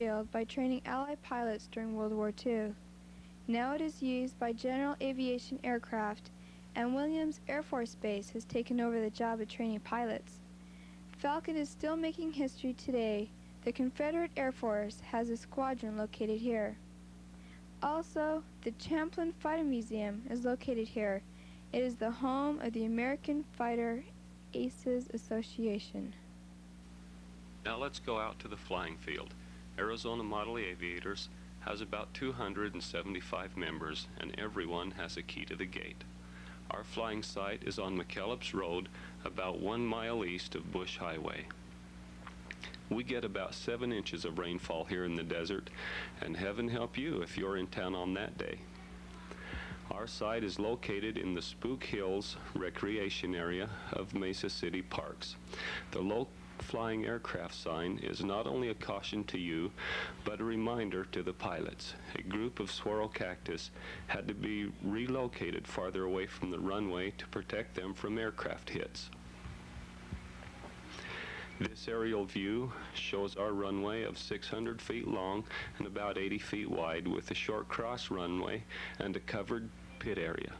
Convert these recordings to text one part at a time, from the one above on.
field by training Allied pilots during World War II. Now it is used by general aviation aircraft, and Williams Air Force Base has taken over the job of training pilots. Falcon is still making history today. The Confederate Air Force has a squadron located here. Also, the Champlain Fighter Museum is located here. It is the home of the American Fighter Aces Association. Now let's go out to the flying field. Arizona Model Aviators has about 275 members, and everyone has a key to the gate. Our flying site is on McKellips Road, about 1 mile east of Bush Highway. We get about 7 inches of rainfall here in the desert, and heaven help you if you're in town on that day. Our site is located in the Spook Hills recreation area of Mesa City Parks. The low flying aircraft sign is not only a caution to you, but a reminder to the pilots. A group of swirl cactus had to be relocated farther away from the runway to protect them from aircraft hits. This aerial view shows our runway of 600 feet long and about 80 feet wide, with a short cross runway and a covered pit area.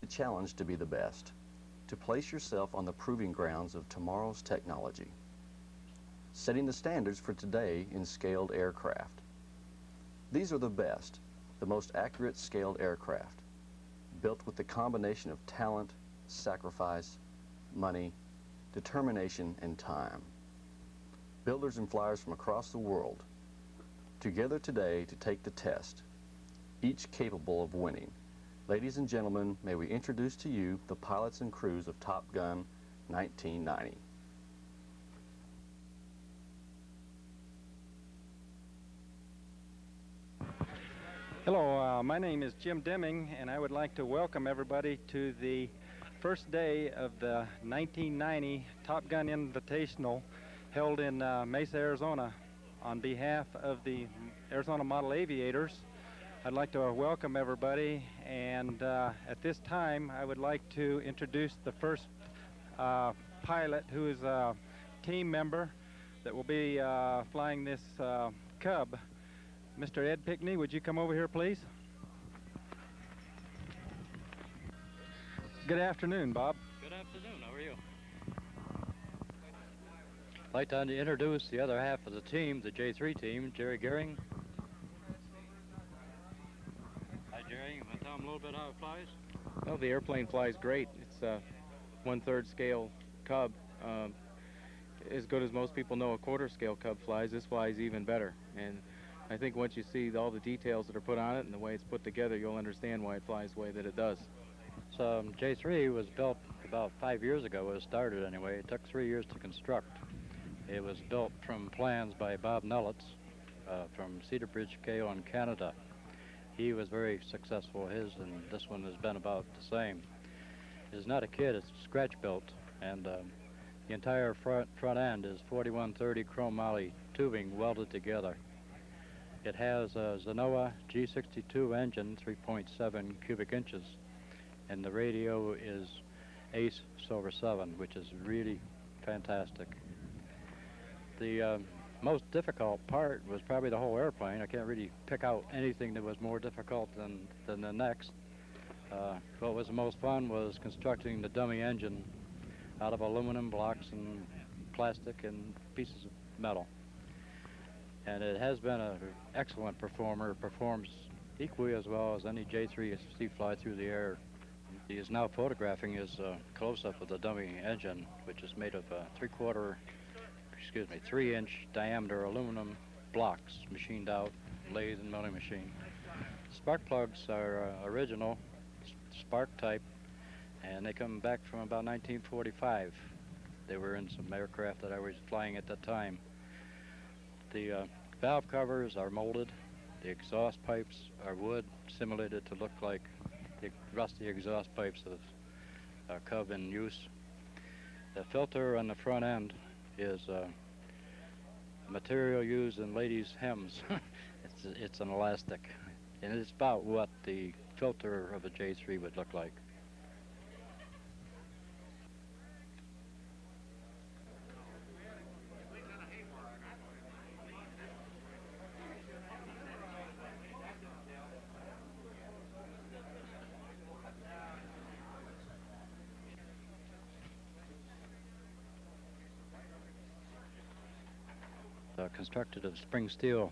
Challenge to be the best, to place yourself on the proving grounds of tomorrow's technology, setting the standards for today in scaled aircraft. These are the best, the most accurate scaled aircraft, built with the combination of talent, sacrifice, money, determination, and time. Builders and flyers from across the world, together today to take the test, each capable of winning. Ladies and gentlemen, may we introduce to you the pilots and crews of Top Gun 1990. Hello, my name is Jim Deming, and I would like to welcome everybody to the first day of the 1990 Top Gun Invitational held in Mesa, Arizona. On behalf of the Arizona Model Aviators, I'd like to welcome everybody, and at this time I would like to introduce the first pilot, who is a team member that will be flying this Cub. Mr. Ed Pickney, would you come over here, please? Good afternoon, Bob. Good afternoon. How are you? I'd like to introduce the other half of the team, the J3 team, Jerry Gehring. Hi, Jerry. You want to tell them a little bit how it flies? Well, the airplane flies great. It's a 1/3 scale Cub. As good as most people know a 1/4 scale Cub flies, this flies even better. And I think once you see all the details that are put on it and the way it's put together, you'll understand why it flies the way that it does. So J3 was built about 5 years ago. It was started anyway. It took 3 years to construct. It was built from plans by Bob Nellitz from Cedar Bridge, KO in Canada. He was very successful. His and this one has been about the same. It's not a kit, it's scratch built, and the entire front end is 4130 chrome moly tubing welded together. It has a Zenoa G62 engine, 3.7 cubic inches, and the radio is Ace Silver 7, which is really fantastic. The most difficult part was probably the whole airplane. I can't really pick out anything that was more difficult than the next. What was the most fun was constructing the dummy engine out of aluminum blocks and plastic and pieces of metal. and it has been an excellent performer. Performs equally as well as any J3 you see fly through the air. He is now photographing his close-up of the dummy engine, which is made of 3-inch diameter aluminum blocks machined out, lathe and milling machine. Spark plugs are original spark type, and they come back from about 1945. They were in some aircraft that I was flying at that time. The valve covers are molded. The exhaust pipes are wood, simulated to look like the rusty exhaust pipes of a Cub in use. The filter on the front end is material used in ladies' hems. It's an elastic, and it's about what the filter of a J3 would look like. Constructed of spring steel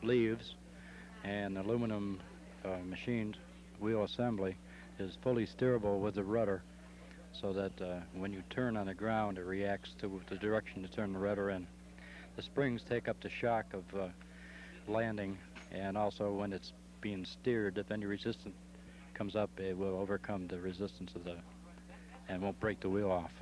leaves and aluminum machined wheel assembly, is fully steerable with the rudder, so that when you turn on the ground, it reacts to the direction you turn the rudder in. The springs take up the shock of landing, and also when it's being steered, if any resistance comes up, it will overcome the resistance of and won't break the wheel off.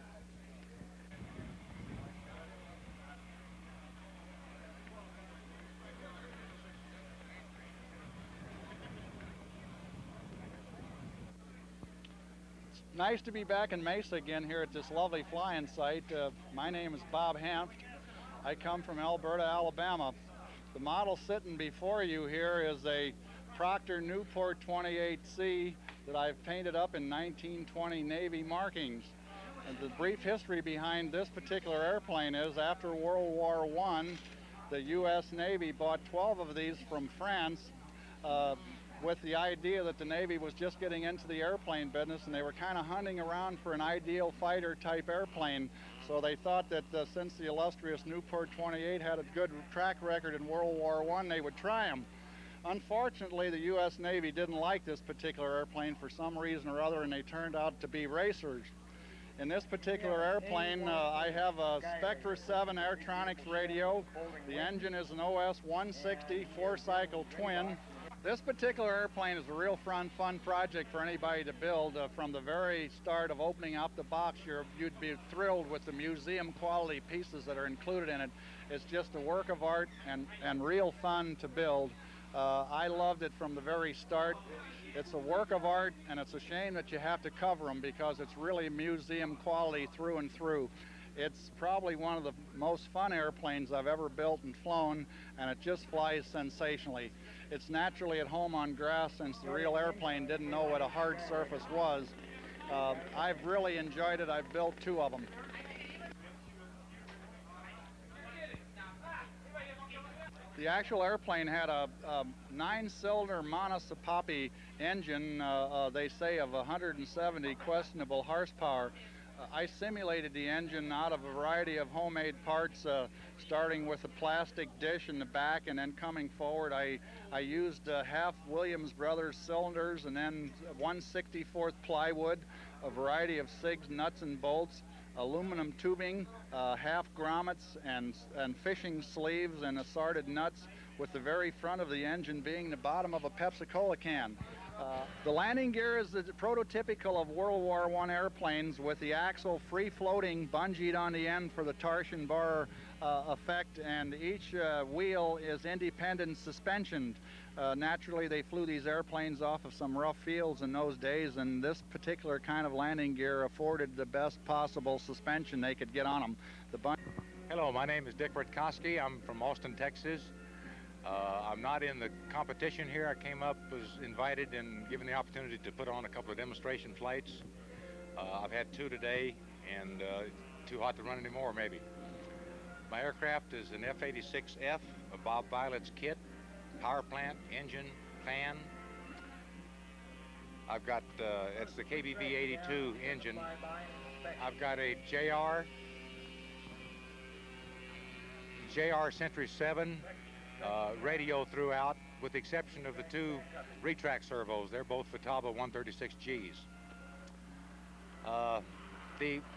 Nice to be back in Mesa again here at this lovely flying site. My name is Bob Hanft. I come from Alberta, Alabama. The model sitting before you here is a Proctor Newport 28C that I've painted up in 1920 Navy markings. And the brief history behind this particular airplane is after World War I, the U.S. Navy bought 12 of these from France with the idea that the Navy was just getting into the airplane business, and they were kind of hunting around for an ideal fighter type airplane. So they thought that since the illustrious Newport 28 had a good track record in World War I, they would try them. Unfortunately, the U.S. Navy didn't like this particular airplane for some reason or other, and they turned out to be racers. In this particular airplane, I have a Spectra 7 Airtronics radio. The engine is an OS 160 4-cycle twin. This particular airplane is a real fun project for anybody to build. From the very start of opening up the box, you'd be thrilled with the museum quality pieces that are included in it. It's just a work of art and real fun to build. I loved it from the very start. It's a work of art, and it's a shame that you have to cover them because it's really museum quality through and through. It's probably one of the most fun airplanes I've ever built and flown, and it just flies sensationally. It's naturally at home on grass since the real airplane didn't know what a hard surface was. I've really enjoyed it. I've built 2 of them. The actual airplane had a 9-cylinder monosopapi engine, they say of 170 questionable horsepower. I simulated the engine out of a variety of homemade parts, starting with a plastic dish in the back and then coming forward. I used half Williams Brothers cylinders and then 1/64 plywood, a variety of SIGs, nuts and bolts, aluminum tubing, half grommets and fishing sleeves and assorted nuts, with the very front of the engine being the bottom of a Pepsi-Cola can. The landing gear is the prototypical of World War I airplanes, with the axle free-floating, bungeed on the end for the torsion bar effect, and each wheel is independent suspension. Naturally, they flew these airplanes off of some rough fields in those days, and this particular kind of landing gear afforded the best possible suspension they could get on them. Hello, my name is Dick Rutkowski. I'm from Austin, Texas. I'm not in the competition here. I came up, was invited and given the opportunity to put on a couple of demonstration flights. I've had 2 today, and too hot to run anymore, maybe. My aircraft is an F-86F, a Bob Violet's kit, power plant, engine, fan. I've got, it's the KBV-82 engine. I've got a JR Sentry 7 radio throughout, with the exception of the two retract servos. They're both Futaba 136Gs.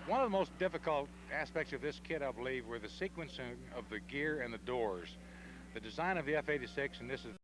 One of the most difficult aspects of this kit, I believe, were the sequencing of the gear and the doors. The design of the F-86, and this is